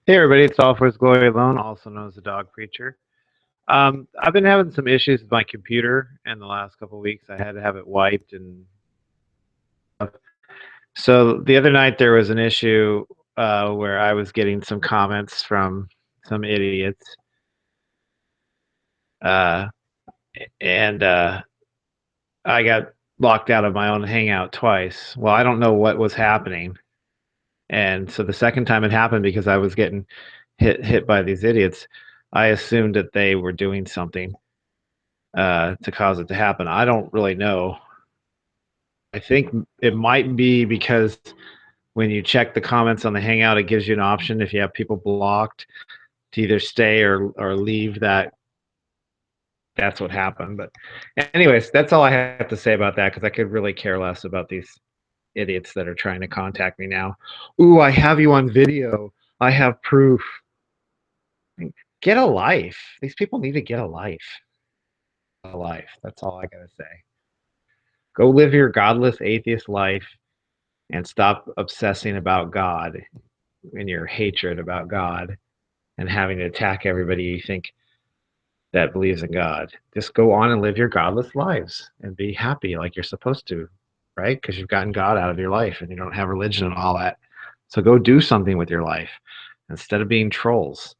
Hey everybody, it's All for His Glory Alone, also known as the Dog Preacher. I've been having some issues with my computer in the last couple of weeks. I had to have it wiped, and so the other night there was an issue where I was getting some comments from some idiots, uh, and I got locked out of my own Hangout twice. Well, I don't know what was happening, and so the second time it happened because I was getting hit by these idiots. I assumed that they were doing something to cause it to happen. I don't really know. I think it might be because when you check the comments on the Hangout, it gives you an option if you have people blocked to either stay or leave. That's what happened. But anyways, that's all I have to say about that because I could really care less about these idiots that are trying to contact me now. Ooh, I have you on video. I have proof. Get a life. These people need to get a life. A life. That's all I gotta say. Go live your godless atheist life and stop obsessing about God and your hatred about God and having to attack everybody you think that believes in God. Just go on and live your godless lives and be happy like you're supposed to, right? Because you've gotten God out of your life and you don't have religion and all that. So go do something with your life instead of being trolls.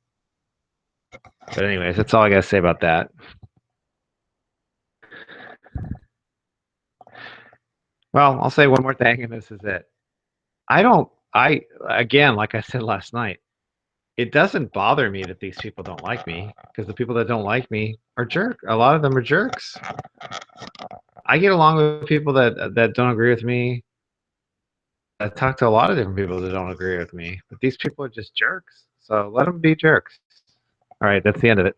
But anyways, that's all I gotta say about that. Well, I'll say one more thing, and this is it. I again, like I said last night, it doesn't bother me that these people don't like me because the people that don't like me are jerk. A lot of them are jerks. I get along with people that don't agree with me. I talk to a lot of different people that don't agree with me, but these people are just jerks. So let them be jerks. All right, that's the end of it.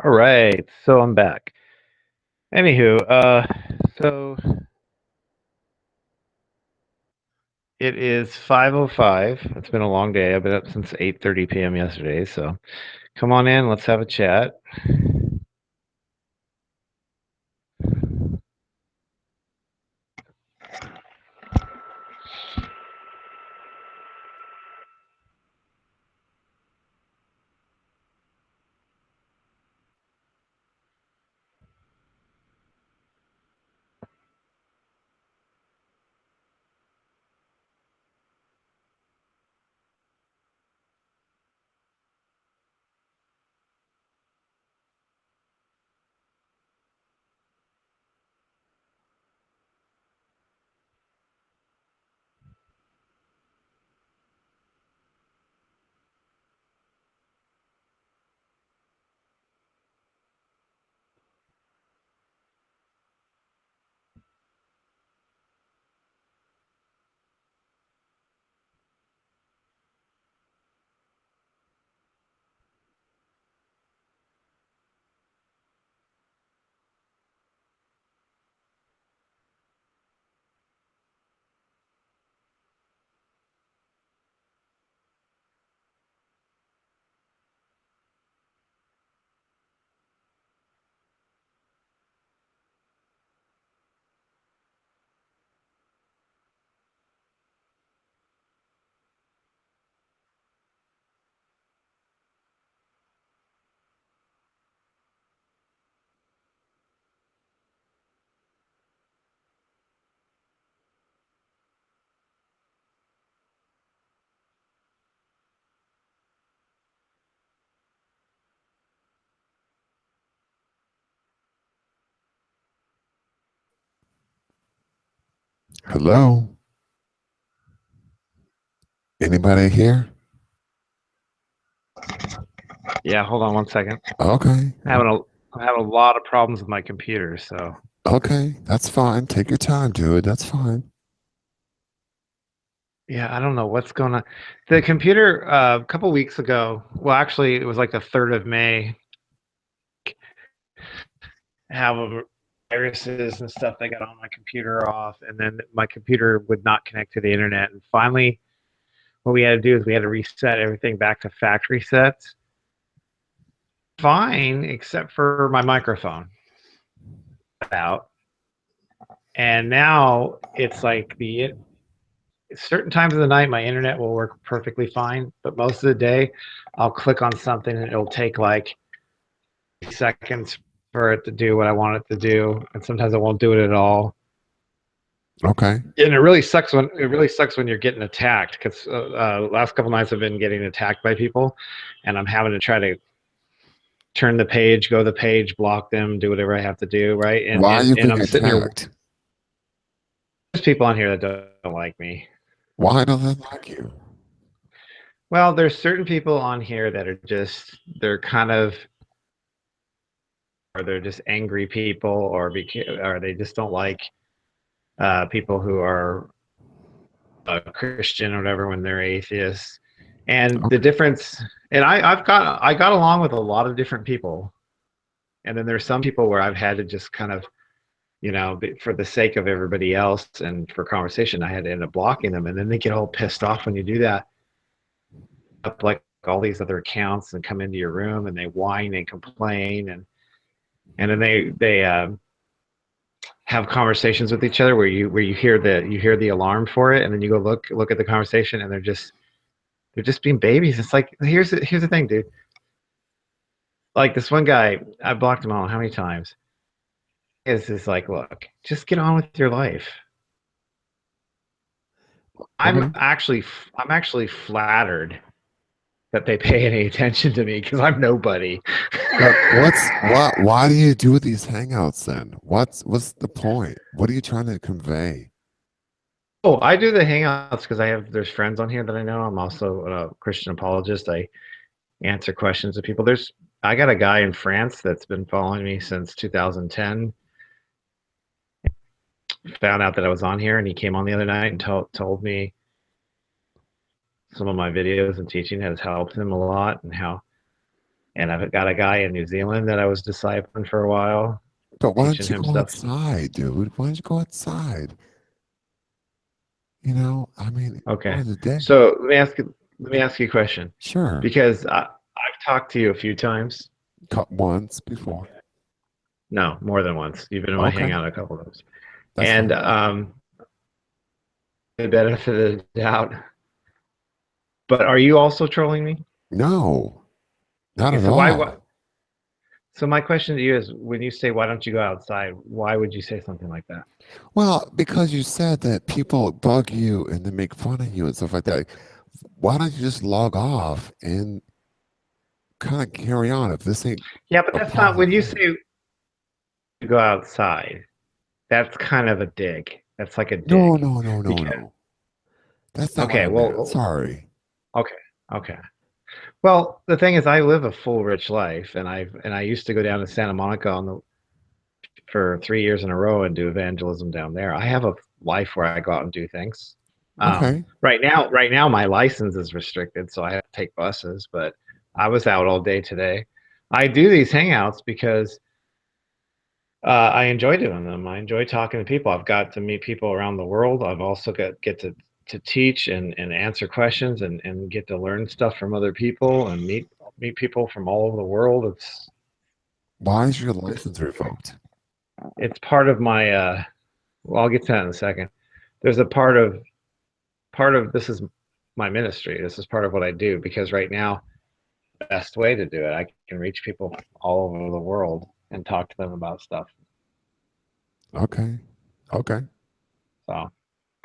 All right, so I'm back. Anywho, so it is 5:05. It's been a long day. I've been up since 8:30 p.m. yesterday, so come on in, let's have a chat. Hello? Anybody here? Yeah, hold on one second. Okay. I'm having a lot of problems with my computer, so Okay. That's fine. Take your time, dude. That's fine. yeah, I don't know what's going on. The computer a couple weeks ago, well, actually, it was like the 3rd of May, have viruses and stuff that got on my computer off, and then my computer would not connect to the internet. And finally, what we had to do is we had to reset everything back to factory sets. Fine, except for my microphone out. And now it's like the certain times of the night my internet will work perfectly fine, but most of the day I'll click on something and it'll take like seconds for it to do what I want it to do, and sometimes it won't do it at all. Okay. And it really sucks when you're getting attacked, because last couple nights I've been getting attacked by people, and I'm having to try to turn the page, go to the page, block them, do whatever I have to do, right? And Why are you and being I'm sitting here. attacked? There's people on here that don't like me. Why don't they like you? Well, there's certain people on here that are just they're kind of or they're just angry people, or they just don't like people who are Christian or whatever when they're atheists. And the Okay. difference, and I got along with a lot of different people, and then there's some people where I've had to just kind of, for the sake of everybody else and for conversation, I had to end up blocking them, and then they get all pissed off when you do that. Up like all these other accounts and come into your room and they whine and complain, and then they have conversations with each other where you hear the alarm for it, and then you go look at the conversation, and they're just being babies. It's like here's the thing, dude. Like this one guy, I blocked him on how many times? Is just like, look, just get on with your life. Okay. I'm actually flattered that they pay any attention to me because I'm nobody. But why do you do these hangouts then? What's the point? What are you trying to convey? Oh, I do the hangouts because there's friends on here that I know. I'm also a Christian apologist. I answer questions of people. I got a guy in France that's been following me since 2010. Found out that I was on here, and he came on the other night and told me some of my videos and teaching has helped him a lot, and how And I've got a guy in New Zealand that I was discipling for a while, But why teaching don't you him go stuff. outside, dude? Why don't you go outside? I mean, Okay. during the day. So let me ask you a question Sure. because I've talked to you a few times. Cut once before. No, more than once. You've been in my Okay, hangout a couple of times. that's And fine. the benefit of the doubt. But are you also trolling me? No, not Okay, at so why what? all. So my question to you is, when you say why don't you go outside? Why would you say something like that? Well, because you said that people bug you and they make fun of you and stuff like that. Why don't you just log off and kind of carry on if this ain't Yeah, but a that's not problem when you for you? say go outside. That's kind of a dig. That's like a No, dig. no, no, no, Because no. That's not what okay, I meant. well, Sorry. okay, okay. Well, the thing is, I live a full, rich life, and I used to go down to Santa Monica for 3 years in a row and do evangelism down there. I have a life where I go out and do things. Okay. Right now, my license is restricted, so I have to take buses. But I was out all day today. I do these hangouts because I enjoy doing them. I enjoy talking to people. I've got to meet people around the world. I've also get to teach and answer questions and get to learn stuff from other people and meet people from all over the world. Why is your license revoked? It's part of my well, I'll get to that in a second. There's a part of this is my ministry. This is part of what I do because right now, the best way to do it, I can reach people all over the world and talk to them about stuff. Okay. Okay. So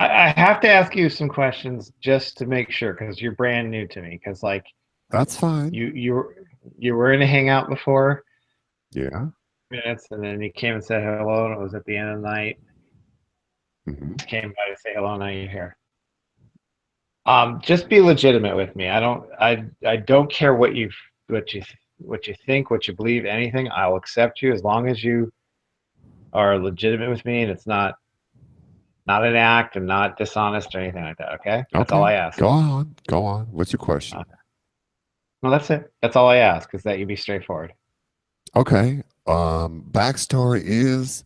I have to ask you some questions just to make sure because you're brand new to me. Because like That's fine. you were in a hangout before Yeah. minutes, and then you came and said hello, and it was at the end of the night. Hmm. Came by to say hello, now you're here. Just be legitimate with me. I don't care what you what you think, what you believe, anything. I'll accept you as long as you are legitimate with me and it's not an act and not dishonest or anything like that. Okay, that's all Okay. I ask. Go on. Go on. What's your question? Okay. No, that's it. That's all I ask is that you be straightforward. Okay. Backstory is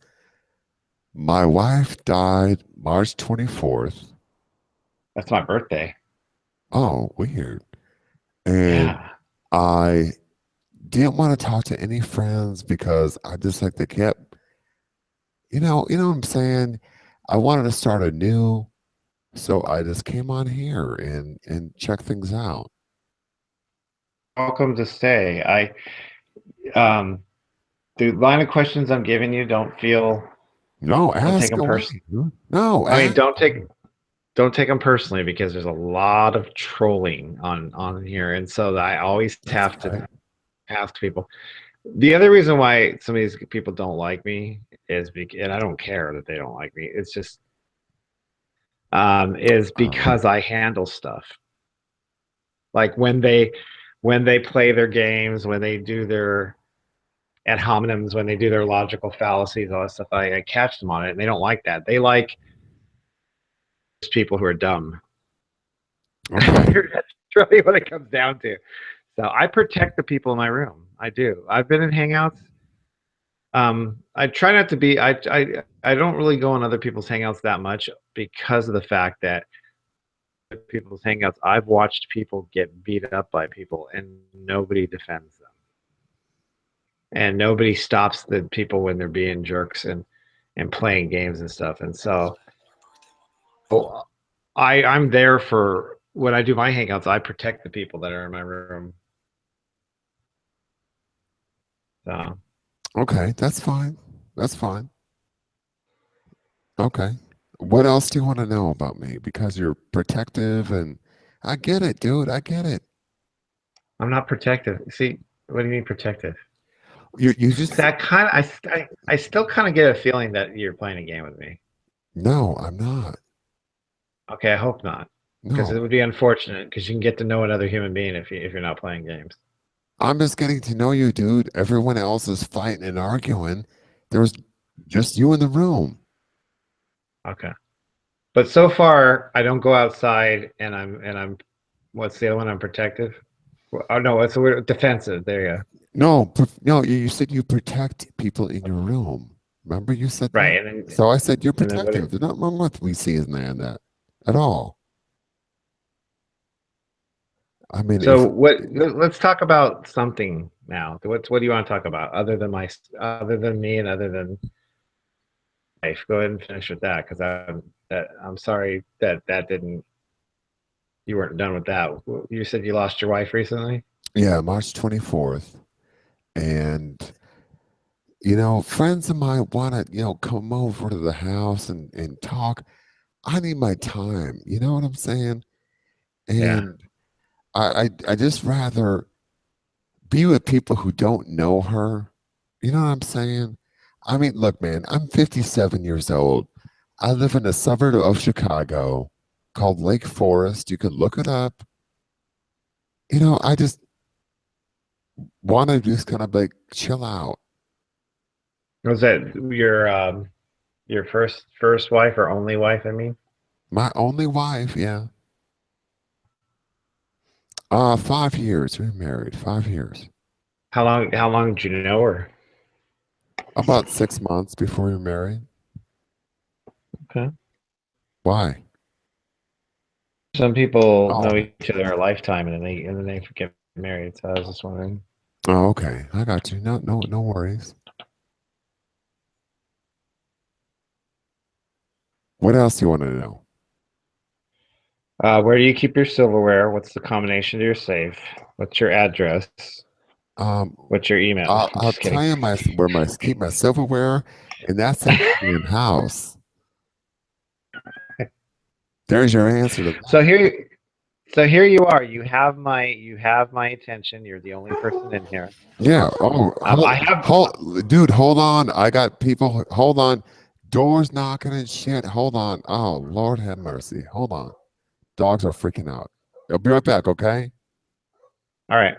my wife died March 24th. That's my birthday. Oh, weird. And Yeah. I didn't want to talk to any friends because I just like they kept, you know what I'm saying? I wanted to start anew. So I just came on here and check things out. Welcome to stay. I the line of questions I'm giving you No, don't take ask them away. personally. Dude. No, I mean, ask. don't take them personally because there's a lot of trolling on here, and so I always That's have to right. ask people. The other reason why some of these people don't like me is because, and I don't care that they don't like me. It's just is Um, because I handle stuff like when they play their games, when they do their ad hominems, when they do their logical fallacies, all that stuff. I catch them on it, and they don't like that. They like people who are dumb. okay. That's really what it comes down to. So I protect the people in my room. I do. I've been in hangouts. I try not to be. I don't really go on other people's hangouts that much because of the fact that people's hangouts. I've watched people get beat up by people, and nobody defends them, and nobody stops the people when they're being jerks and playing games and stuff. And so, well, I'm there for when I do my hangouts. I protect the people that are in my room. So. Okay, that's fine. That's fine. Okay. What else do you want to know about me? Because you're protective and I get it, dude. I get it. I'm not protective. See, what do you mean protective? You just That kind of, I still kind of get a feeling that you're playing a game with me. no, I'm not. Okay, I hope not, because it No. would be unfortunate because you can get to know another human being if you're not playing games. I'm just getting to know you, dude. Everyone else is fighting and arguing. There's just you in the room. Okay, but so far I don't go outside and I'm what's the other one? I'm protective. Oh no, it's a word defensive. There you go. No, no, you said you protect people in your room. Remember you said that? Right. So I said you're And then what? protective. There's not wrong with me seeing that at all. I mean, So if what? Let's talk about something now. What do you want to talk about other than other than me, and other than life? Go ahead and finish with that because I'm sorry that didn't you weren't done with that. You said you lost your wife recently. yeah, March 24th, and friends of mine want to, come over to the house and talk. I need my time. You know what I'm saying? Yeah. And I just rather be with people who don't know her. You know what I'm saying? I mean, look, man, I'm 57 years old. I live in a suburb of Chicago called Lake Forest. You can look it up. I just want to just kind of like chill out. Was that your first wife or only wife? I mean, My only wife, yeah. 5 years. We're married. 5 years. how long did you know her? About 6 months before we were married. Okay. Why? Some people know Oh, each other a lifetime and then they get married. So I was just wondering. oh, okay. I got you. No, no, no worries. What else do you want to know? Where do you keep your silverware? What's the combination to your safe? What's your address? Um, What's your email? I'll, I'm I'll just tell kidding. you where my keep my silverware, and that's at the house. There's your answer to So that. here, so here you are. You have my attention. You're the only person in here. Yeah. Oh, I have. dude, hold on. I got people. Hold on. Doors knocking and shit. Hold on. Oh, Lord have mercy. Hold on. Dogs are freaking out. I'll be right back. Okay. All right.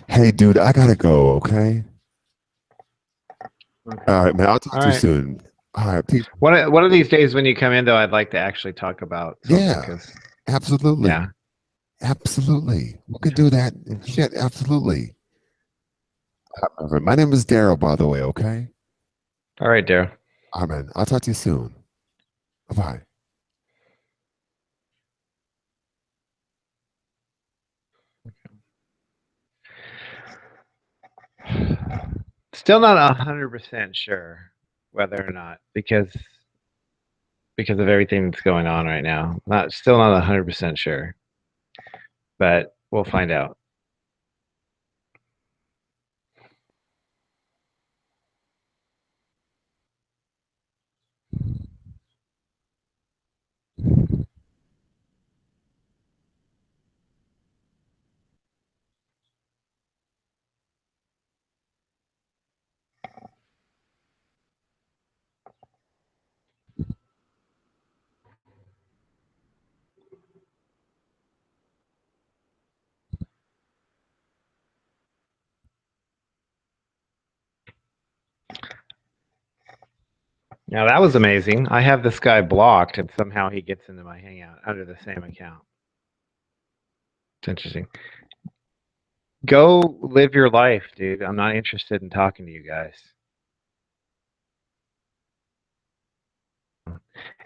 Hey, dude, I gotta go. Okay. Okay. All right, man. I'll talk All to you right. soon. All right. Peace. One of these days when you come in, though, I'd like to actually talk about something Yeah. because, Absolutely. yeah. Absolutely. We can do that. Shit. Absolutely. My name is Daryl, by the way. Okay. All right, Daryl. All right, man. I'll talk to you soon. Bye bye. Still not 100% sure whether or not because of everything that's going on right now. Not still not 100% sure, but we'll find out. Now that was amazing. I have this guy blocked, and somehow he gets into my Hangout under the same account. It's interesting. Go live your life, dude. I'm not interested in talking to you guys.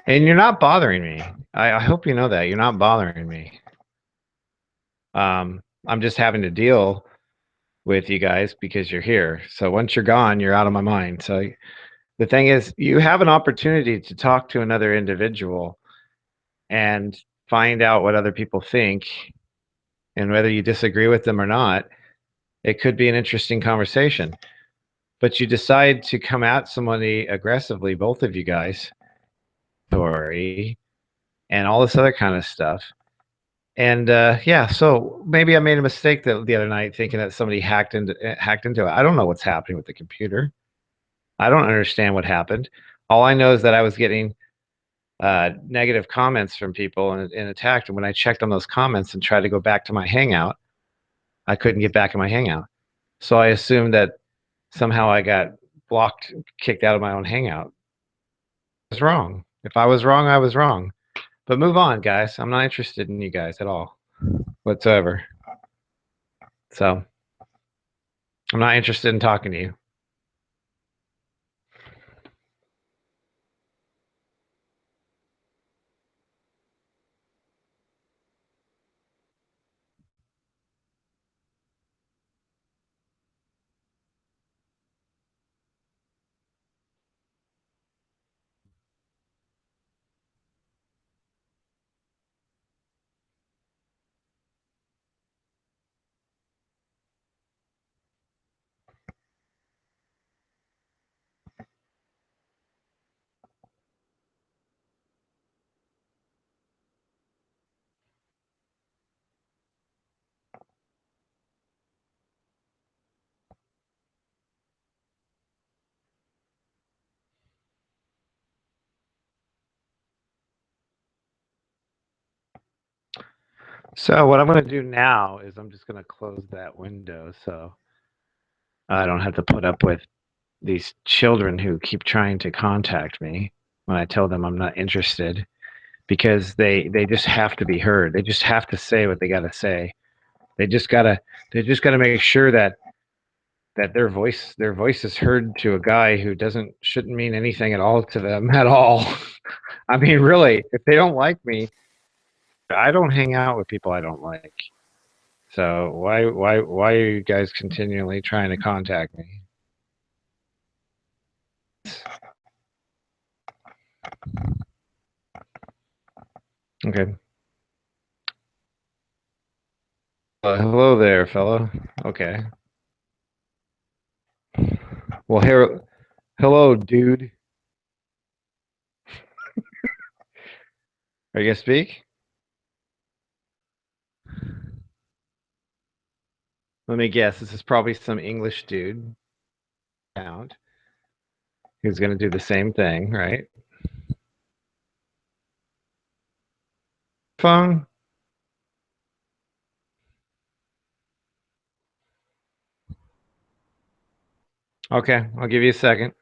And you're not bothering me. I hope you know that. You're not bothering me. I'm just having to deal with you guys because you're here. So once you're gone, you're out of my mind. So the thing is, you have an opportunity to talk to another individual and find out what other people think, and whether you disagree with them or not, it could be an interesting conversation. but you decide to come at somebody aggressively, both of you guys, story, and all this other kind of stuff. And yeah, so maybe I made a mistake the other night thinking that somebody hacked into it. I don't know what's happening with the computer. I don't understand what happened. All I know is that I was getting negative comments from people and attacked. And when I checked on those comments and tried to go back to my Hangout, I couldn't get back in my Hangout. So I assumed that somehow I got blocked, kicked out of my own Hangout. I was wrong. If I was wrong, I was wrong. But move on, guys. I'm not interested in you guys at all, whatsoever. So I'm not interested in talking to you. So what I'm going to do now is I'm just going to close that window so I don't have to put up with these children who keep trying to contact me when I tell them I'm not interested, because they just have to be heard. They just have to say what they got to say. They just gotta make sure that their voice is heard to a guy who shouldn't mean anything at all to them at all. I mean, really, if they don't like me, I don't hang out with people I don't like. So why are you guys continually trying to contact me? Okay. Hello there, fellow. Okay. Well, here, hello, dude. Are you gonna speak? Let me guess. This is probably some English dude who's gonna do the same thing, right? Phone. Okay, I'll give you a second.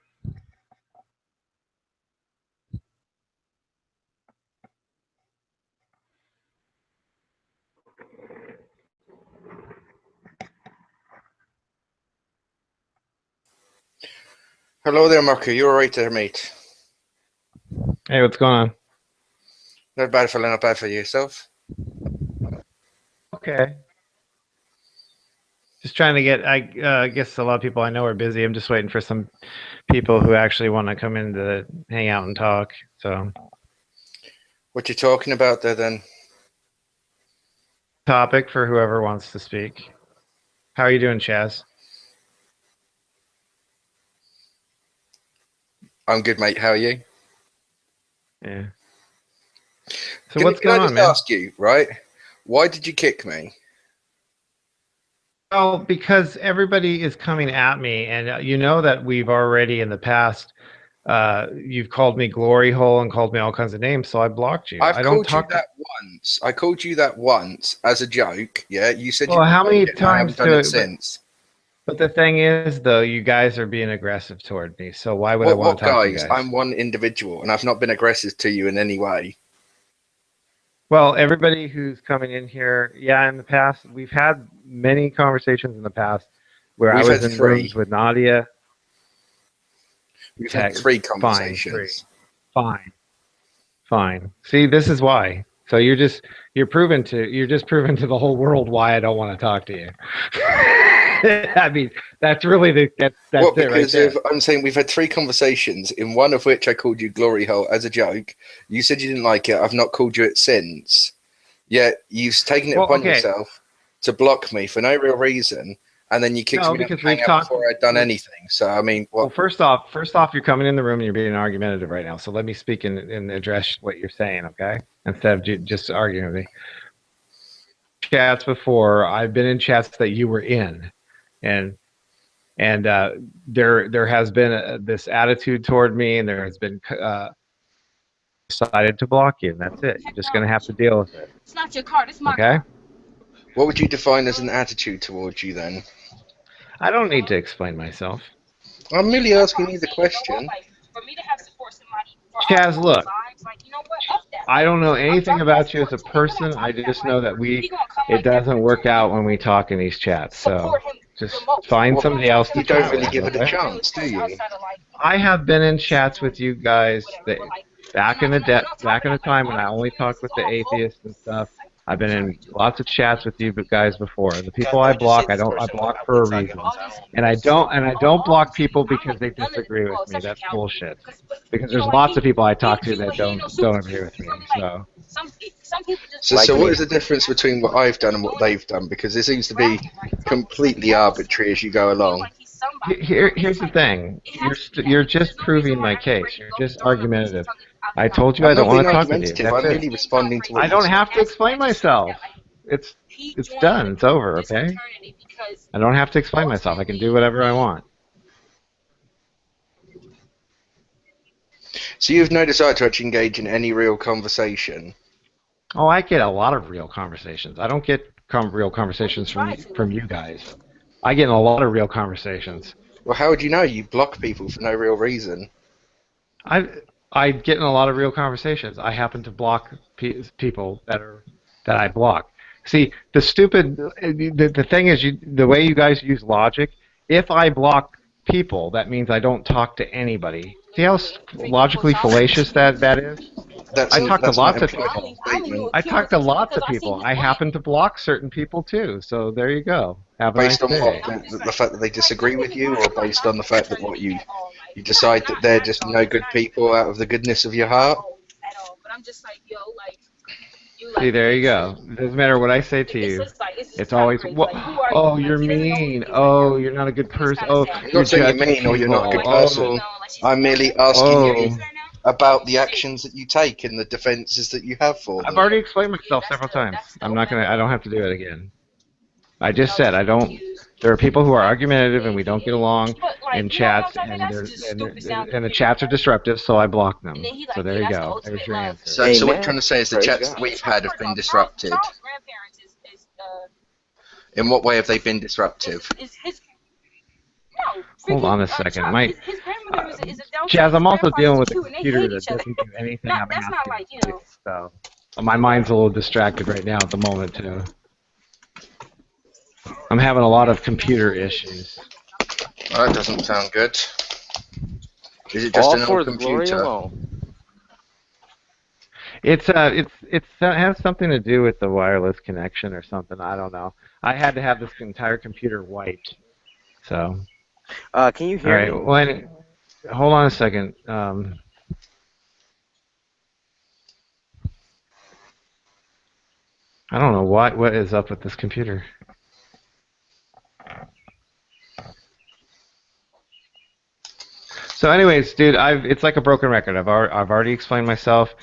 Hello there, Marco. You all right there, mate? Hey, what's going on? Not bad, fella. Not bad for yourself. Okay. Just trying to get. I guess a lot of people I know are busy. I'm just waiting for some people who actually want to come in to hang out and talk. So, What you talking about there, then? topic for whoever wants to speak. How are you doing, Chaz? I'm good, mate. How are you? Yeah. So what's going on, man? Can I just ask you, right? Why did you kick me? Well, because everybody is coming at me, and you know that we've already in the past. You've called me glory hole and called me all kinds of names, so I blocked you. I called you that once. I called you that once as a joke. Yeah, you said. Well, how many times? I haven't done it since. But the thing is, though, you guys are being aggressive toward me. So why would I want to talk to you guys? I'm one individual, and I've not been aggressive to you in any way. Well, everybody who's coming in here, yeah, in the past, we've had many conversations in the past where I was in rooms with Nadia. We've had 3 conversations. Fine. See, this is why. So you're just proving to the whole world why I don't want to talk to you. I mean, that's really that's well, it right there. I'm saying we've had 3 conversations, in one of which I called you glory hole as a joke. You said you didn't like it. I've not called you it since. Yet you've taken it upon yourself to block me for no real reason, and then you kicked No, me out because of we've Hangout talked. before I'd done anything. So I mean, Well, what? first off, you're coming in the room and you're being argumentative right now. So let me speak and address what you're saying, okay? Instead of just arguing with me. Chats before, I've been in chats that you were in, and there has been this attitude toward me, and there has been decided to block you, and that's it. You're just gonna have to deal with it. It's not your card, it's my Okay? card. What would you define as an attitude towards you then? I don't need to explain myself. I'm merely asking you the question. For me to have support somebody for Chaz, all look. sides, like, you know what? Up that. I don't know anything about you as a person. I just know that it doesn't work out when we talk in these chats. So just find somebody else to You don't chat really with, give it a okay? chance, do you? I have been in chats with you guys back in the time when I only talked with the atheists and stuff. I've been in lots of chats with you guys before. The people I block, I block for a reason. And I don't block people because they disagree with me. That's bullshit. Because there's lots of people I talk to that don't agree with me. So what is the difference between what I've done and what they've done? Because it seems to be completely arbitrary as you go along. Here's the thing. You're just proving my case. You're just argumentative. I told you I don't want to talk with you. That's I'm it. really responding to what I don't have to explain myself. It's done. It's over, okay? I don't have to explain myself. I can do whatever I want. So you have no desire to actually engage in any real conversation? Oh, I get a lot of real conversations. I don't get real conversations from you guys. I get in a lot of real conversations. Well, how would you know? You block people for no real reason. I get in a lot of real conversations. I happen to block people that I block. See, the thing is, the way you guys use logic, if I block people, that means I don't talk to anybody. See how logically fallacious that is? I talk to lots of people. I talk to lots of people. I happen to block certain people too. So there you go. Have a Based on nice day. what? The fact that they disagree with you, or based on the fact that what you decide that they're just no good people out of the goodness of your heart? See, there you go. It doesn't matter what I say to you. It's always, oh, you're mean. Oh, you're not a good person. Oh, I'm not saying you're mean or you're not a good person. I'm merely asking you about the actions that you take and the defenses that you have for them. I've already explained myself several times. I don't have to do it again. I just said there are people who are argumentative and we don't get along in chats, and the chats are disruptive, so I block them. So there you go. There's your answer. So what you're trying to say is the chats that we've had have been disrupted. In what way have they been disruptive? Hold on a second. Chaz, I'm also dealing with a computer that doesn't do anything I'm asking to. So my mind's a little distracted right now at the moment, too. I'm having a lot of computer issues. Well, that doesn't sound good. Is it just an old computer? It has something to do with the wireless connection or something. I don't know. I had to have this entire computer wiped. So. Can you hear me? Well, hold on a second. I don't know what is up with this computer. So, anyways, dude, it's like a broken record. I've already explained myself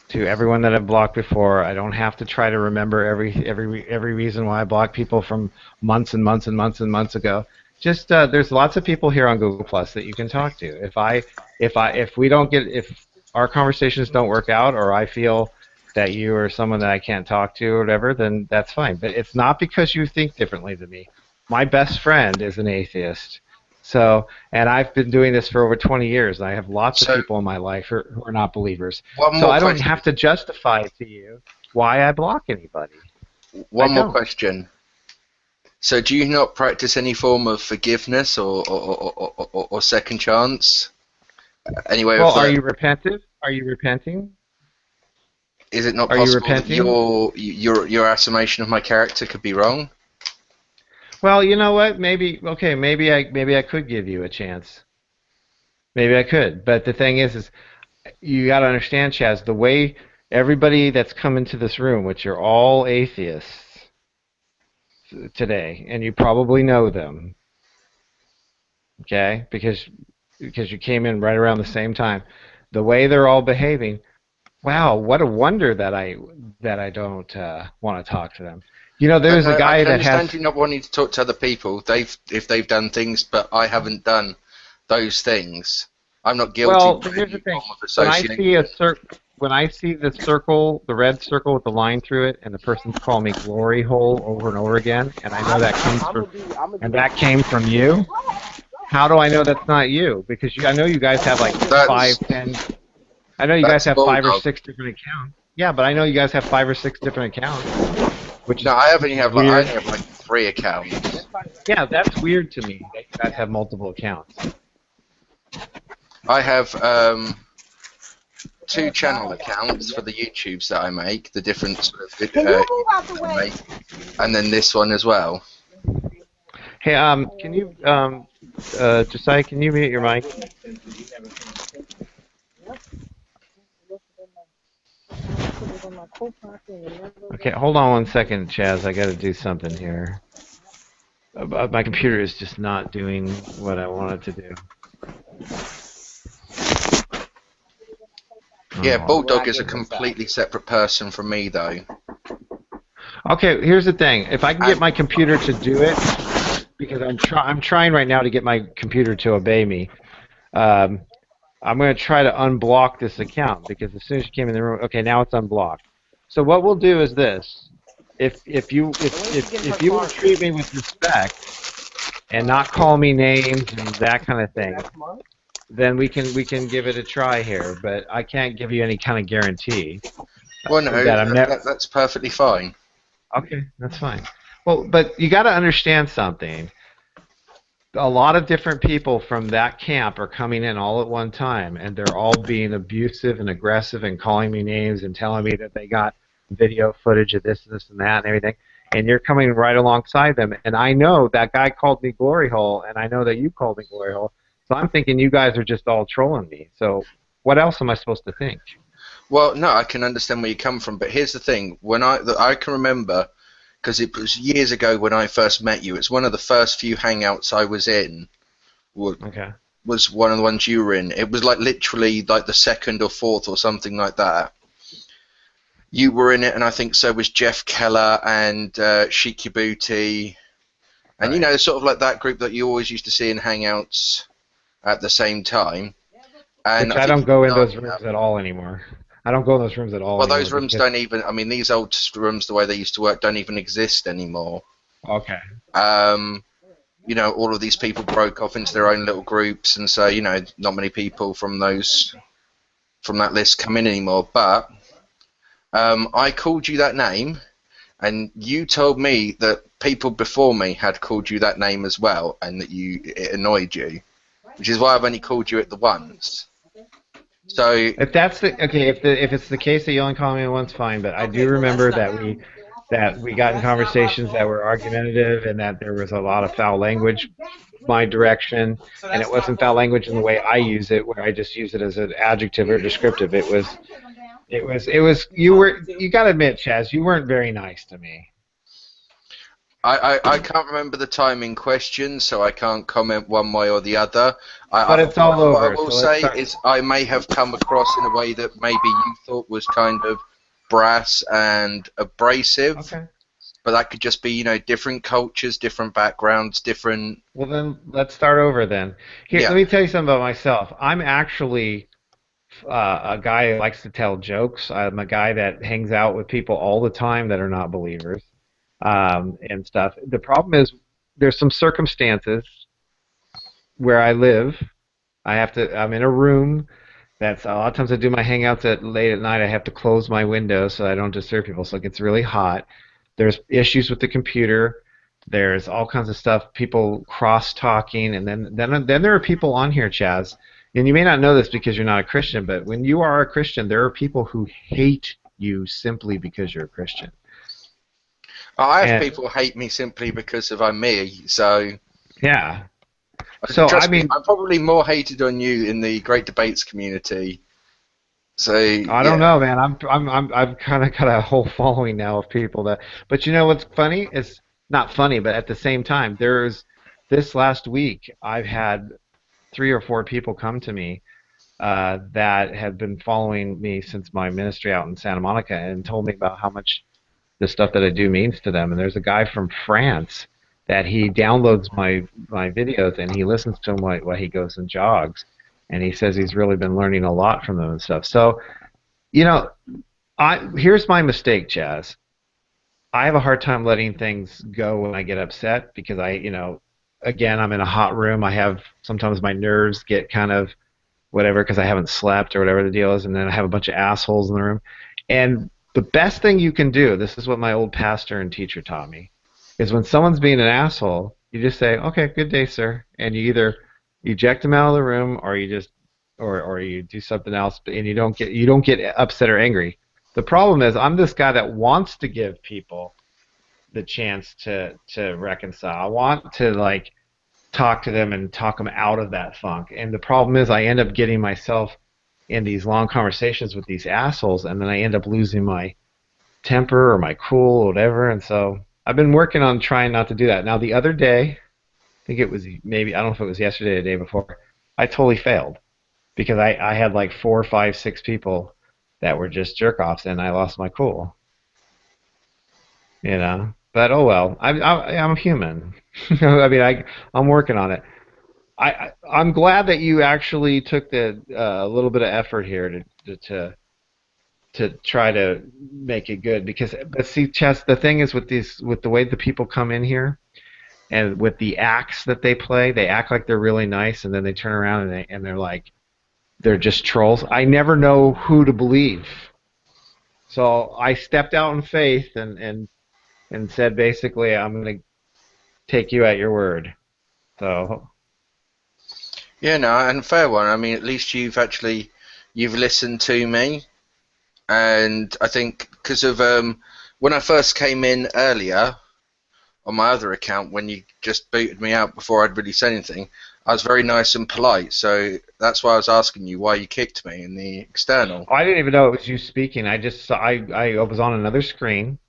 to everyone that I've blocked before. I don't have to try to remember every reason why I blocked people from months and months and months and months ago. Just there's lots of people here on Google Plus that you can talk to. If our conversations don't work out, or I feel that you are someone that I can't talk to or whatever, then that's fine. But it's not because you think differently than me. My best friend is an atheist. So, and I've been doing this for over 20 years, and I have lots of people in my life who are not believers. So I don't have to justify to you why I block anybody. One more question. So do you not practice any form of forgiveness or second chance? Anyway, well, are you repentive? Are you repenting? Is it not possible that your estimation of my character could be wrong? Well, you know what? Maybe I could give you a chance. Maybe I could. But the thing is you got to understand, Chaz, the way everybody that's come into this room, which are all atheists, today, and you probably know them, okay? Because you came in right around the same time. The way they're all behaving, wow, what a wonder that I don't want to talk to them. You know, But there's a no, I guy can that understand has. you not wanting to talk to other people. If they've done things, but I haven't done those things. I'm not guilty Well, by here's the any thing. form of When I association. see when I see the circle, the red circle with the line through it, and the person's calling me glory hole over and over again, and I know that came from you. How do I know that's not you? Because I know you guys have like That's 10. I know you guys that's have 5 or Bulldog. 6 different accounts. Yeah, but I know you guys have 5 or 6 different accounts, which No, is I only have weird. like 3 accounts. Yeah, that's weird to me that you guys have multiple accounts. I have 2 channel accounts for the YouTubes that I make, the different sort of YouTubes that I make, and then this one as well. Hey, can you, Josiah, can you mute your mic? Okay, hold on one second, Chaz. I got to do something here. My computer is just not doing what I want it to do. Yeah, Bulldog is a completely separate person from me, though. Okay, here's the thing. If I can get my computer to do it, because I'm trying right now to get my computer to obey me. I'm going to try to unblock this account because as soon as you came in the room, okay, now it's unblocked. So what we'll do is this: if you will treat me with respect and not call me names and that kind of thing, then we can give it a try here. But I can't give you any kind of guarantee. Well, no, that's perfectly fine. Okay, that's fine. Well, but you got to understand something. A lot of different people from that camp are coming in all at one time, and they're all being abusive and aggressive and calling me names and telling me that they got video footage of this, and that, and everything. And you're coming right alongside them. And I know that guy called me Glory Hole, and I know that you called me Glory Hole. So I'm thinking you guys are just all trolling me. So what else am I supposed to think? Well, no, I can understand where you come from, but here's the thing: I can remember, because it was years ago when I first met you. It's one of the first few hangouts I was in. Okay. Was one of the ones you were in. It was like literally like the 2nd or 4th or something like that. You were in it, and I think so was Jeff Keller and Shiki Booty, and you know, sort of like that group that you always used to see in hangouts at the same time. And I don't go in those rooms at all anymore. I don't go in those rooms at all. Well, those rooms don't even. I mean, these old rooms, the way they used to work, don't even exist anymore. Okay. You know, all of these people broke off into their own little groups, and so you know, not many people from that list come in anymore. But I called you that name, and you told me that people before me had called you that name as well, and that it annoyed you, which is why I've only called you it the once. So if that's if it's the case that you only call me once, fine. But I do remember that we got in conversations that were argumentative and that there was a lot of foul language my direction, and it wasn't foul language in the way I use it, where I just use it as an adjective or descriptive. It was you got to admit, Chaz, you weren't very nice to me. I can't remember the time in question, so I can't comment one way or the other. But it's all over. What I will say is I may have come across in a way that maybe you thought was kind of brass and abrasive. Okay. But that could just be, you know, different cultures, different backgrounds, different... Well, then let's start over then. Here, Let me tell you something about myself. I'm actually a guy who likes to tell jokes. I'm a guy that hangs out with people all the time that are not believers. And stuff. The problem is there's some circumstances where I live. I'm in a room that's a lot of times I do my hangouts late at night. I have to close my window so I don't disturb people. So it gets really hot. There's issues with the computer. There's all kinds of stuff. People cross-talking, and then there are people on here, Chaz. And you may not know this because you're not a Christian, but when you are a Christian, there are people who hate you simply because you're a Christian. I have people hate me simply because I'm me, so... Yeah. So, I mean... I'm probably more hated on you in the Great Debates community. So, I don't know, man. I've kind of got a whole following now of people that... But you know what's funny? Is not funny, but at the same time, there's this last week I've had 3 or 4 people come to me that have been following me since my ministry out in Santa Monica and told me about how much the stuff that I do means to them. And there's a guy from France that he downloads my videos and he listens to them while he goes and jogs, and he says he's really been learning a lot from them and stuff. So, you know, here's my mistake, Chaz. I have a hard time letting things go when I get upset because again, I'm in a hot room. I have sometimes my nerves get kind of whatever because I haven't slept or whatever the deal is, and then I have a bunch of assholes in the room. And the best thing you can do, this is what my old pastor and teacher taught me, is when someone's being an asshole, you just say, "Okay, good day, sir," and you either eject them out of the room or you just or you do something else, and you don't get upset or angry. The problem is I'm this guy that wants to give people the chance to reconcile. I want to like talk to them and talk them out of that funk. And the problem is I end up getting myself in these long conversations with these assholes, and then I end up losing my temper or my cool or whatever. And so I've been working on trying not to do that. Now the other day, I think it was maybe, I don't know if it was yesterday or the day before, I totally failed because I had like 4, 5, 6 people that were just jerk-offs, and I lost my cool. You know? But oh well, I'm human. I mean, I'm working on it. I'm glad that you actually took the a little bit of effort here to try to make it good. But see, Chess, the thing is with the way the people come in here, and with the acts that they act like they're really nice, and then they turn around and they're like they're just trolls. I never know who to believe. So I stepped out in faith and said basically I'm going to take you at your word. So yeah, no, and fair one. I mean, at least you've listened to me, and I think because of when I first came in earlier on my other account, when you just booted me out before I'd really said anything, I was very nice and polite. So that's why I was asking you why you kicked me in the external. I didn't even know it was you speaking. I just saw, I was on another screen.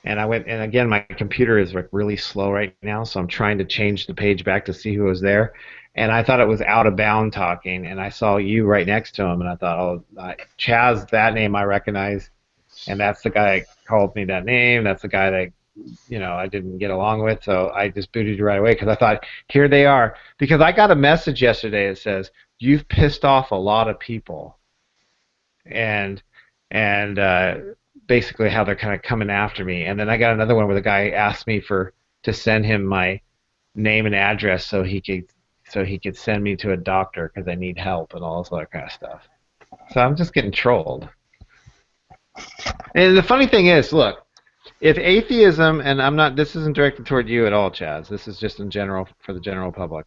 And I went, and again, my computer is like really slow right now, so I'm trying to change the page back to see who was there. And I thought it was Out of Bound talking, and I saw you right next to him, and I thought, oh, Chaz, that name I recognize, and that's the guy that called me that name. That's the guy that, I didn't get along with, so I just booted you right away because I thought, here they are. Because I got a message yesterday that says, you've pissed off a lot of people. And basically how they're kind of coming after me. And then I got another one where the guy asked me to send him my name and address so he could send me to a doctor because I need help and all this other kind of stuff. So I'm just getting trolled. And the funny thing is, look, if atheism, and this isn't directed toward you at all, Chaz. This is just in general for the general public.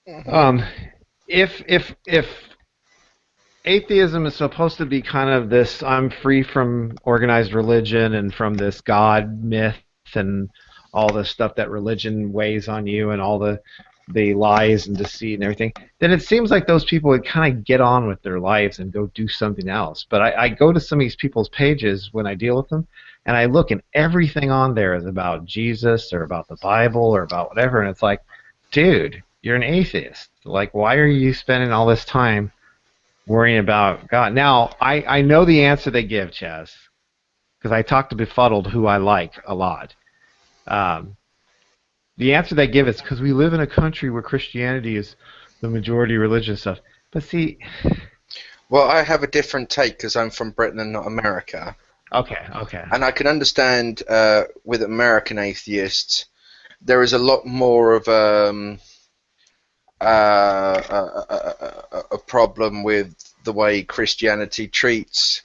If atheism is supposed to be kind of this, I'm free from organized religion and from this God myth and all the stuff that religion weighs on you and all the lies and deceit and everything, then it seems like those people would kind of get on with their lives and go do something else. But I go to some of these people's pages when I deal with them, and I look, and everything on there is about Jesus or about the Bible or about whatever, and it's like, dude, you're an atheist. Like, why are you spending all this time worrying about God? Now, I know the answer they give, Chaz, because I talk to Befuddled, who I like a lot. The answer they give is because we live in a country where Christianity is the majority religion stuff. But see... Well, I have a different take because I'm from Britain and not America. Okay. And I can understand with American atheists, there is a lot more of a problem with the way Christianity treats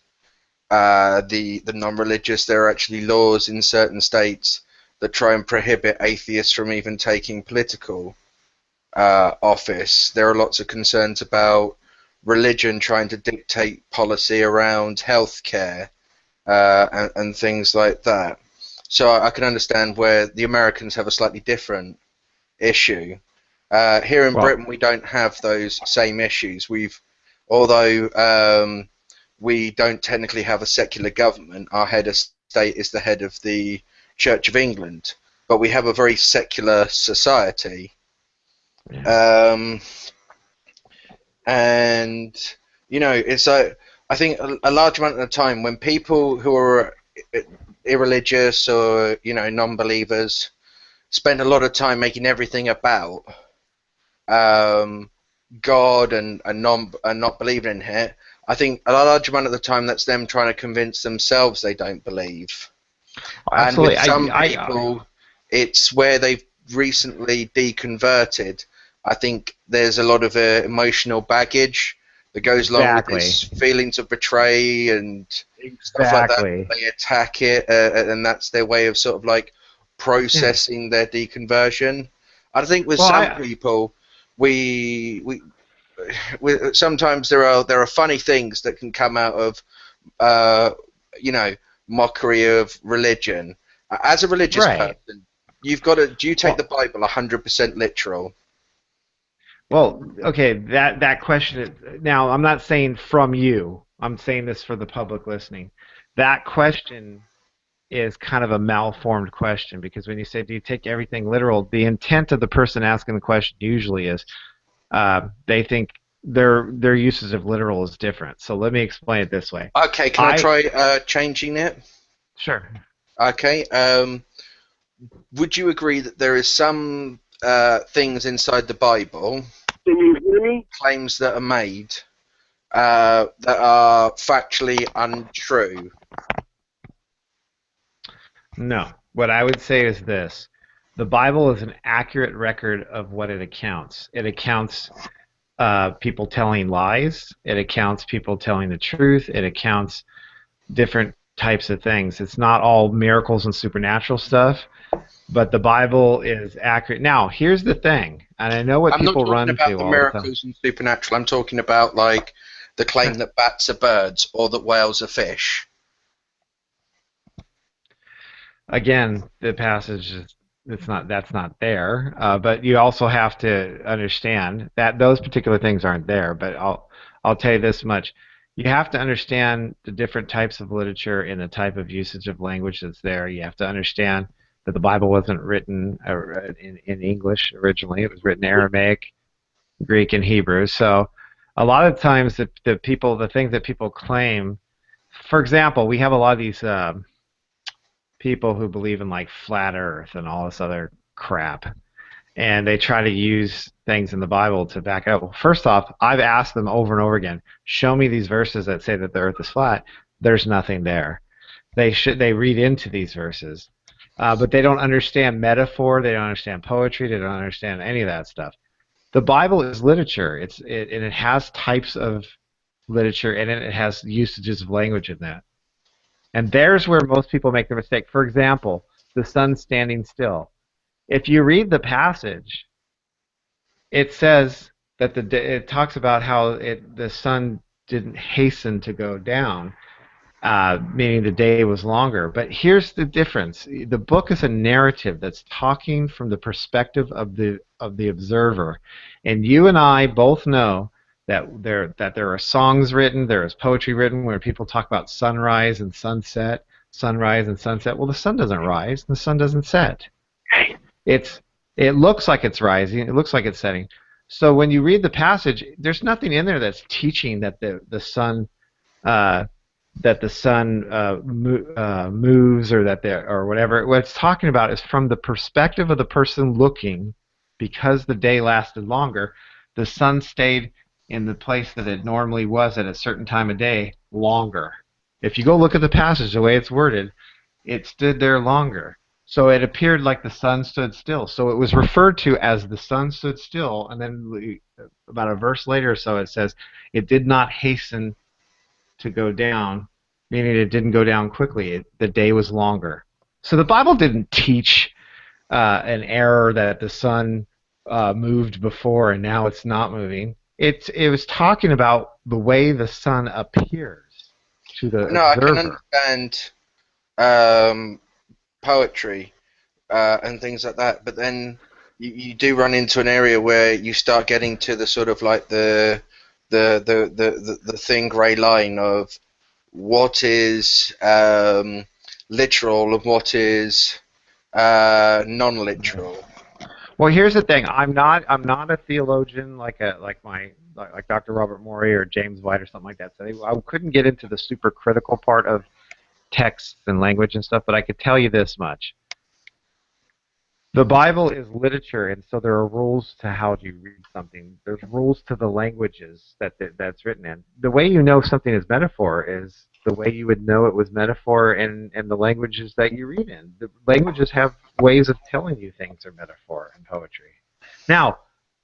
the non-religious. There are actually laws in certain states that try and prohibit atheists from even taking political office. There are lots of concerns about religion trying to dictate policy around healthcare and things like that. So I can understand where the Americans have a slightly different issue. Here in Britain, we don't have those same issues. Although we don't technically have a secular government, our head of state is the head of the Church of England, but we have a very secular society. Yeah. And you know, it's I think a large amount of the time when people who are irreligious or non-believers spend a lot of time making everything about God and not believing in it, I think a large amount of the time that's them trying to convince themselves they don't believe. Absolutely. And with some people, it's where they've recently deconverted. I think there's a lot of emotional baggage that goes along with this feelings of betray and stuff like that. They attack it, and that's their way of sort of like processing their deconversion. I think with some people, we sometimes there are funny things that can come out of mockery of religion. As a religious person, you've got to. Do you take the Bible 100% literal? Well, okay, that question is, now I'm not saying from you. I'm saying this for the public listening. That question is kind of a malformed question, because when you say, do you take everything literal, the intent of the person asking the question usually is they think their usage of literal is different. So let me explain it this way. Okay, can I try changing it? Sure. Okay. Would you agree that there is some things inside the Bible, claims that are made, that are factually untrue? No. What I would say is this. The Bible is an accurate record of what it accounts. It accounts people telling lies. It accounts people telling the truth. It accounts different types of things. It's not all miracles and supernatural stuff, but the Bible is accurate. Now, here's the thing, and I know what people run to all the time. I'm not talking about the miracles and supernatural. I'm talking about like the claim that bats are birds or that whales are fish. Again, the passage is that's not there, but you also have to understand that those particular things aren't there. But I'll tell you this much: you have to understand the different types of literature and the type of usage of language that's there. You have to understand that the Bible wasn't written in English originally; it was written in Aramaic, Greek, and Hebrew. So a lot of times the things that people claim, for example, we have a lot of these people who believe in like flat Earth and all this other crap, and they try to use things in the Bible to back it up. Well, first off, I've asked them over and over again, show me these verses that say that the Earth is flat. There's nothing there. They read into these verses, but they don't understand metaphor. They don't understand poetry. They don't understand any of that stuff. The Bible is literature. And it has types of literature, and it has usages of language in that. And there's where most people make the mistake. For example, the sun standing still. If you read the passage, it says that it talks about how the sun didn't hasten to go down, meaning the day was longer. But here's the difference. The book is a narrative that's talking from the perspective of the observer. And you and I both know that there are songs written, there is poetry written where people talk about sunrise and sunset, sunrise and sunset. Well, the sun doesn't rise, the sun doesn't set. It looks like it's rising, it looks like it's setting. So when you read the passage, there's nothing in there that's teaching that the sun moves or whatever. What it's talking about is from the perspective of the person looking, because the day lasted longer, the sun stayed in the place that it normally was at a certain time of day longer. If you go look at the passage, the way it's worded, it stood there longer. So it appeared like the sun stood still. So it was referred to as the sun stood still, and then about a verse later or so it says it did not hasten to go down, meaning it didn't go down quickly. The day was longer. So the Bible didn't teach an error that the sun moved before and now it's not moving. It was talking about the way the sun appears to the observer. I can understand poetry and things like that, but then you do run into an area where you start getting to the sort of like the thin grey line of what is literal and what is Non-literal. Well, here's the thing. I'm not a theologian like Dr. Robert Morey or James White or something like that. So I couldn't get into the super critical part of texts and language and stuff, but I could tell you this much. The Bible is literature, and so there are rules to how you read something. There's rules to the languages that's written in. The way you know something is metaphor is the way you would know it was metaphor in the languages that you read in. The languages have ways of telling you things are metaphor in poetry. Now,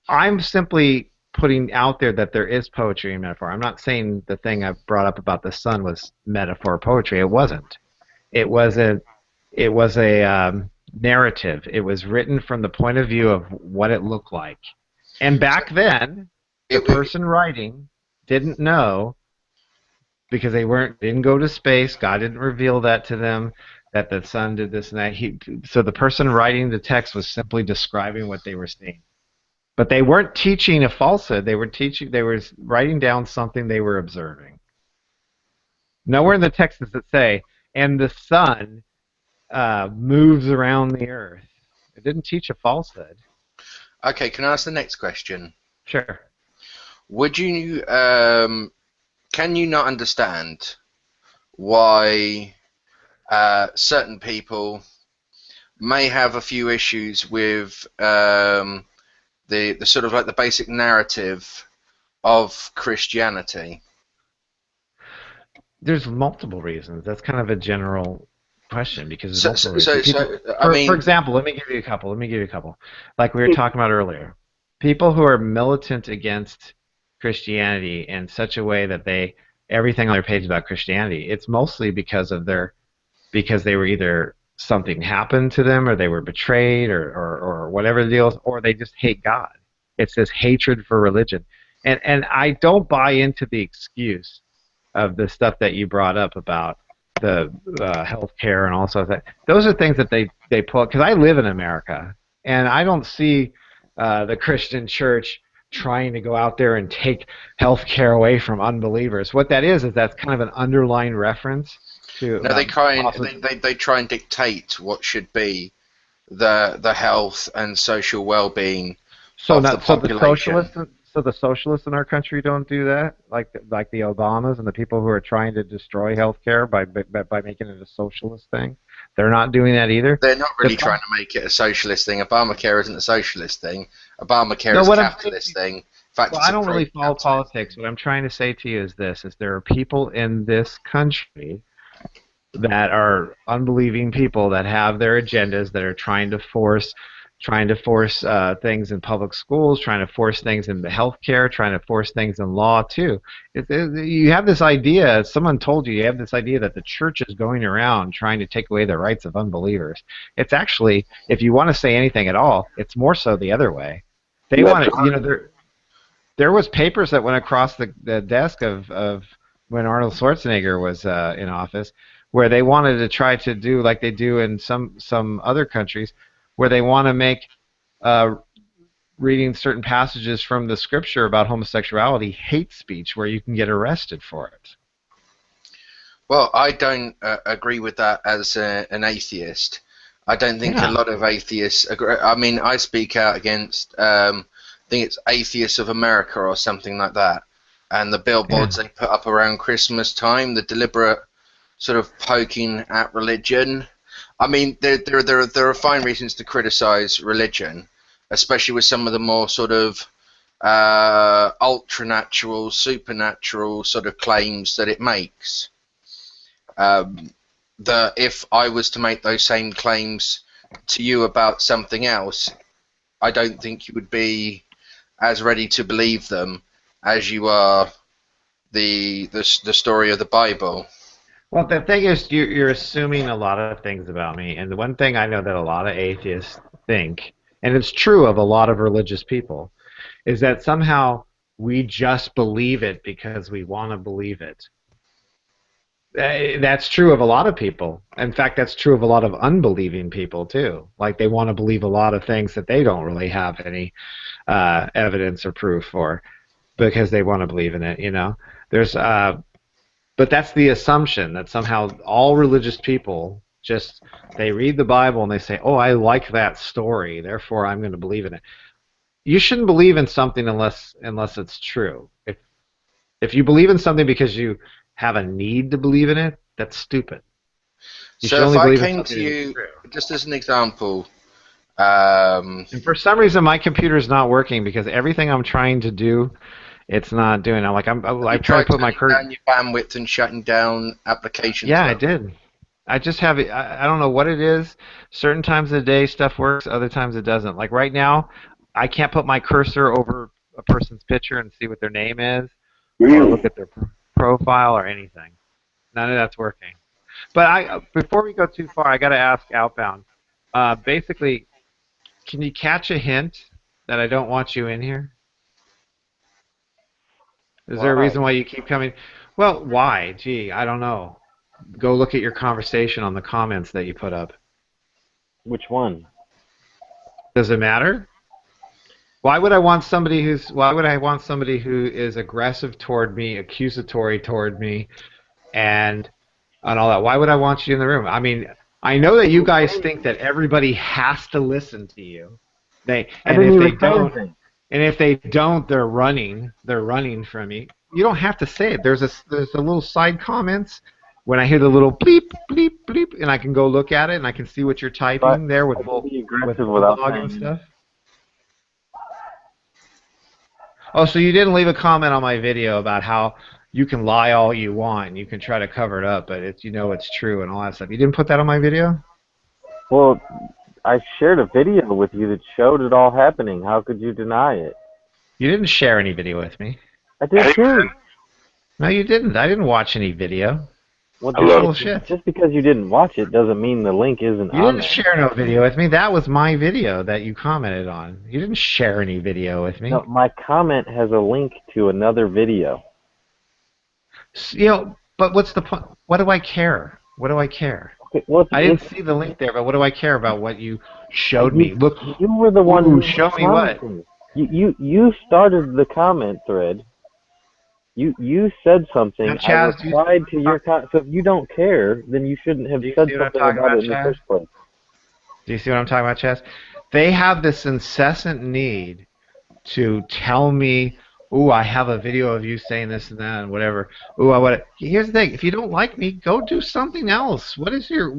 I'm simply putting out there that there is poetry in metaphor. I'm not saying the thing I brought up about the sun was metaphor poetry. It wasn't. It was a narrative. It was written from the point of view of what it looked like. And back then, the person writing didn't know, because they didn't go to space. God didn't reveal that to them, that the sun did this and that. So the person writing the text was simply describing what they were seeing. But they weren't teaching a falsehood. They were writing down something they were observing. Nowhere in the text does it say, and the sun moves around the earth. It didn't teach a falsehood. Okay, can I ask the next question? Sure. Would you, can you not understand why certain people may have a few issues with the sort of like the basic narrative of Christianity? There's multiple reasons. That's kind of a general question, because for example, let me give you a couple. Like we were talking about earlier, people who are militant against Christianity in such a way that everything on their page about Christianity, it's mostly because they were either something happened to them, or they were betrayed, or whatever the deal is, or they just hate God. It's this hatred for religion, and I don't buy into the excuse of the stuff that you brought up about the healthcare and all sorts of that. Those are things that they pull, because I live in America, and I don't see the Christian church trying to go out there and take healthcare away from unbelievers. What that is that's kind of an underlying reference to. No, they try and dictate what should be the health and social well-being of the population. So the socialists in our country don't do that, like the Obamas and the people who are trying to destroy healthcare by making it a socialist thing. They're not doing that either. They're not really trying to make it a socialist thing. Obamacare isn't a socialist thing. Obamacare is a capitalist thing. In fact, I don't really follow politics. What I'm trying to say to you is this: there are people in this country that are unbelieving people that have their agendas, that are trying to force things in public schools, trying to force things in the healthcare, trying to force things in law too. You have this idea, someone told you have this idea that the church is going around trying to take away the rights of unbelievers. It's actually, if you want to say anything at all, it's more so the other way. They want to, there was papers that went across the desk of when Arnold Schwarzenegger was in office, where they wanted to try to do like they do in some other countries, where they want to make reading certain passages from the scripture about homosexuality hate speech, where you can get arrested for it. Well, I don't agree with that as an atheist. I don't think a lot of atheists agree. I mean, I speak out against, I think it's Atheists of America or something like that, and the billboards they put up around Christmas time, the deliberate sort of poking at religion. I mean, there are fine reasons to criticize religion, especially with some of the more sort of ultra-natural, supernatural sort of claims that it makes. That if I was to make those same claims to you about something else, I don't think you would be as ready to believe them as you are the story of the Bible. Well, the thing is, you're assuming a lot of things about me, and the one thing I know that a lot of atheists think, and it's true of a lot of religious people, is that somehow we just believe it because we want to believe it. That's true of a lot of people. In fact, that's true of a lot of unbelieving people, too. Like, they want to believe a lot of things that they don't really have any evidence or proof for, because they want to believe in it, you know? There's... But that's the assumption, that somehow all religious people just they read the Bible and they say, "Oh, I like that story, therefore I'm going to believe in it." You shouldn't believe in something unless it's true. If you believe in something because you have a need to believe in it, that's stupid. You should So only if I believe in came something to that's you, true. just as an example, And for some reason, my computer is not working because everything I'm trying to do, it's not doing. I you try to tried put my turning down your bandwidth and shutting down applications. Yeah, I did. I just have it. I don't know what it is. Certain times of the day stuff works, other times it doesn't. Like right now, I can't put my cursor over a person's picture and see what their name is, or look at their profile or anything. None of that's working. But before we go too far, I got to ask Outbound. Basically, can you catch a hint that I don't want you in here? Is there a reason why you keep coming? Well, why? Gee, I don't know. Go look at your conversation on the comments that you put up. Which one? Does it matter? Why would I want somebody who is aggressive toward me, accusatory toward me, and all that? Why would I want you in the room? I mean, I know that you guys think that everybody has to listen to you. If they don't, they're running. They're running from you. You don't have to say it. There's a little side comments. When I hear the little bleep, bleep, bleep, and I can go look at it, and I can see what you're typing there with bulldog and stuff. Oh, so you didn't leave a comment on my video about how you can lie all you want, and you can try to cover it up, but it's true and all that stuff. You didn't put that on my video? Well, I shared a video with you that showed it all happening. How could you deny it? You didn't share any video with me. I did too. No, you didn't. I didn't watch any video. Well, just because you didn't watch it doesn't mean the link isn't on. You didn't share no video with me. That was my video that you commented on. You didn't share any video with me. No, my comment has a link to another video. But what's the point? What do I care? What do I care? Okay, well, I didn't see the link there, but what do I care about what you showed me? Look, you were the one who show me what. You started the comment thread. You said something. Now, Chaz, I replied to your comment. So if you don't care, then you shouldn't have said something about it in the first place. Do you see what I'm talking about, Chaz? They have this incessant need to tell me, "Ooh, I have a video of you saying this and that and whatever." Ooh, Here's the thing: if you don't like me, go do something else. What is your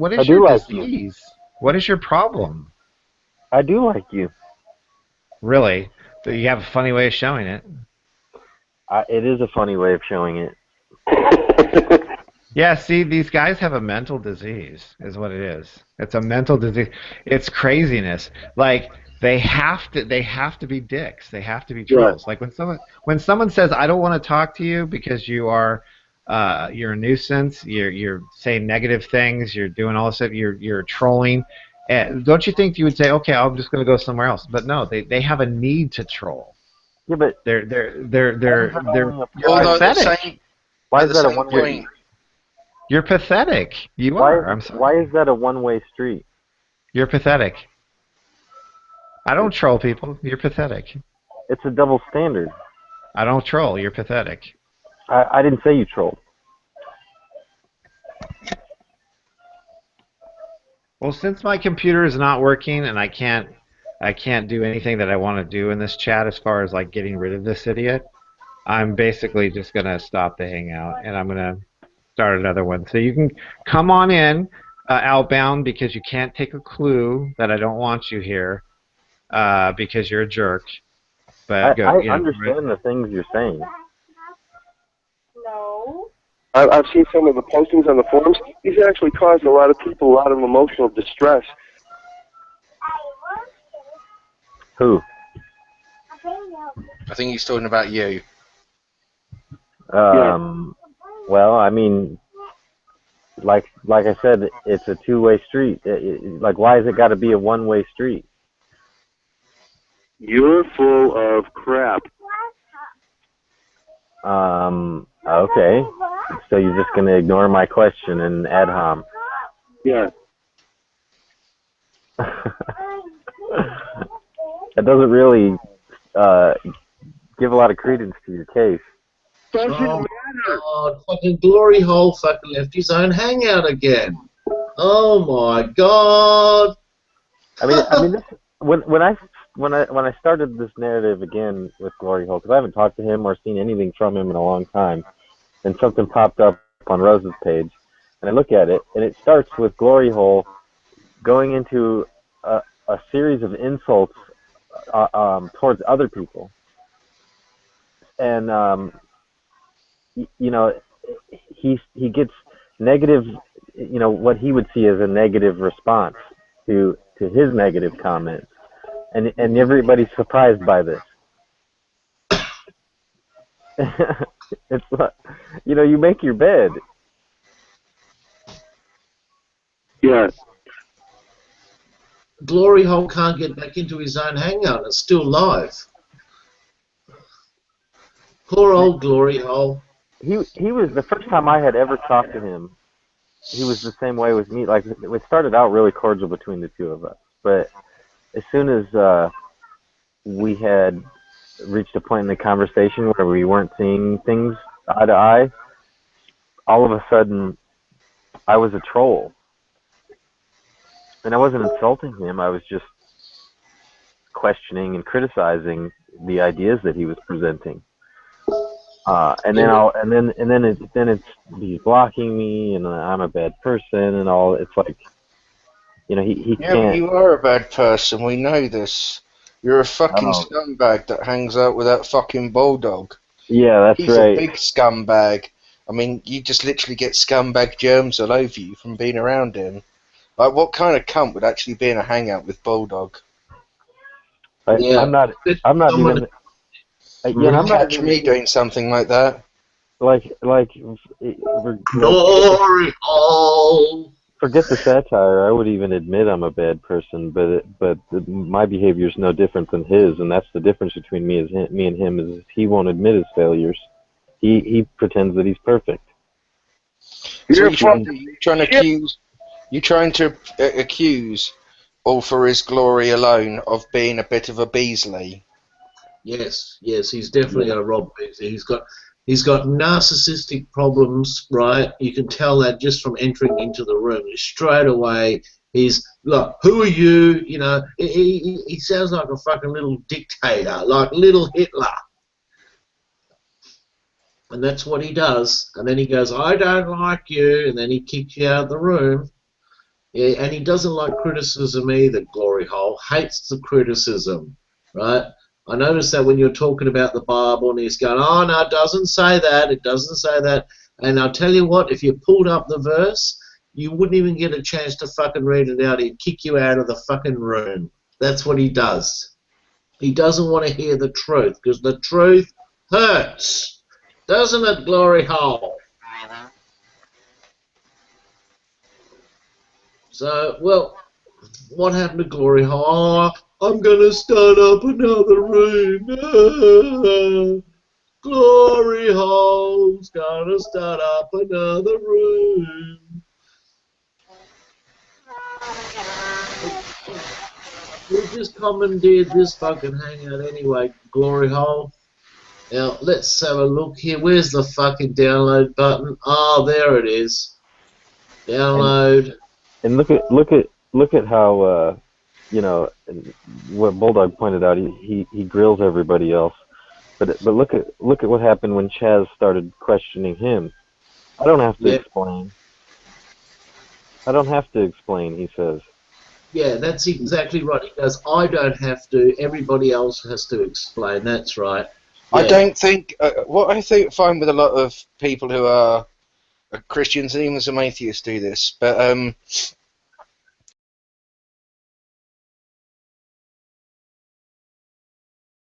disease? What is your problem? I do like you. Really? You have a funny way of showing it. It is a funny way of showing it. Yeah, see, these guys have a mental disease, is what it is. It's a mental disease. It's craziness. Like they have to be dicks. They have to be trolls. Like when someone says, "I don't want to talk to you because you're a nuisance. You're saying negative things. You're doing all this stuff. You're trolling." Don't you think you would say, "Okay, I'm just going to go somewhere else"? But no, they have a need to troll. Yeah, but they're pathetic. Why is that a one-way? You're pathetic. You are. I'm sorry. Why is that a one-way street? You're pathetic. I don't troll people. You're pathetic. It's a double standard. I don't troll. You're pathetic. I didn't say you trolled. Well, since my computer is not working and I can't do anything that I want to do in this chat as far as like getting rid of this idiot, I'm basically just going to stop the hangout and I'm going to start another one. So you can come on in, Outbound, because you can't take a clue that I don't want you here because you're a jerk. But I understand the things you're saying. No. I've seen some of the postings on the forums. He's actually caused a lot of people a lot of emotional distress. Who? I think he's talking about you. Well, I mean, like I said, it's a two-way street. Like, why has it got to be a one-way street? You're full of crap. Okay. So you're just going to ignore my question and ad hom. Yeah. That doesn't really give a lot of credence to your case. Doesn't matter. God, fucking glory hole fucking left his own hangout again. Oh my God! I mean, this, when I started this narrative again with Glory Hole, because I haven't talked to him or seen anything from him in a long time, and something popped up on Rose's page, and I look at it, and it starts with Glory Hole going into a series of insults towards other people, and you know, he gets negative, you know, what he would see as a negative response to his negative comments, and everybody's surprised by this. It's like, you know, you make your bed. Yeah. Glory Hole can't get back into his own hangout. It's still live. Poor old Glory Hole. He was the first time I had ever talked to him. He was the same way with me. Like, it started out really cordial between the two of us, but as soon as we had reached a point in the conversation where we weren't seeing things eye to eye, all of a sudden I was a troll. And I wasn't insulting him, I was just questioning and criticizing the ideas that he was presenting. And then he's blocking me, and I'm a bad person, and all. It's like, you know, he Yeah, can't. but you are a bad person. We know this. You're a fucking Oh. scumbag that hangs out with that fucking bulldog. Yeah, that's He's right. a big scumbag. I mean, you just literally get scumbag germs all over you from being around him. Like, what kind of cunt would actually be in a hangout with bulldog? Yeah. I'm not Someone- even. You Yeah, I'm wouldn't not catch even, me doing something like that. Glory Hole. forget the satire. I would even admit I'm a bad person, but my behavior is no different than his, and that's the difference between me and him is he won't admit his failures. He pretends that he's perfect. So You're you're trying to accuse All for His Glory alone of being a bit of a Beasley. Yes, he's definitely a Rob Beasley. He's got narcissistic problems, right? You can tell that just from entering into the room. Straight away, he's, look, who are you? You know, he sounds like a fucking little dictator, like little Hitler. And that's what he does. And then he goes, I don't like you, and then he kicks you out of the room. Yeah, and he doesn't like criticism either, Glory Hole. Hates the criticism, right? I noticed that when you're talking about the Bible, and he's going, oh, no, it doesn't say that, it doesn't say that. And I'll tell you what, if you pulled up the verse, you wouldn't even get a chance to fucking read it out. He'd kick you out of the fucking room. That's what he does. He doesn't want to hear the truth, because the truth hurts. Doesn't it, Glory Hole? So, well, what happened to Glory Hole? Oh, I'm going to start up another room. Glory Hole's going to start up another room. We just commandeered this fucking hangout anyway, Glory Hole. Now, let's have a look here. Where's the fucking download button? Oh, there it is. Download. And look at how you know, what Bulldog pointed out. He grills everybody else, but look at what happened when Chaz started questioning him. I don't have to explain. I don't have to explain, he says. Yeah, that's exactly right. He goes, I don't have to. Everybody else has to explain. That's right. Yeah. I don't think what I find with a lot of people who are Christians and even some atheists do this, but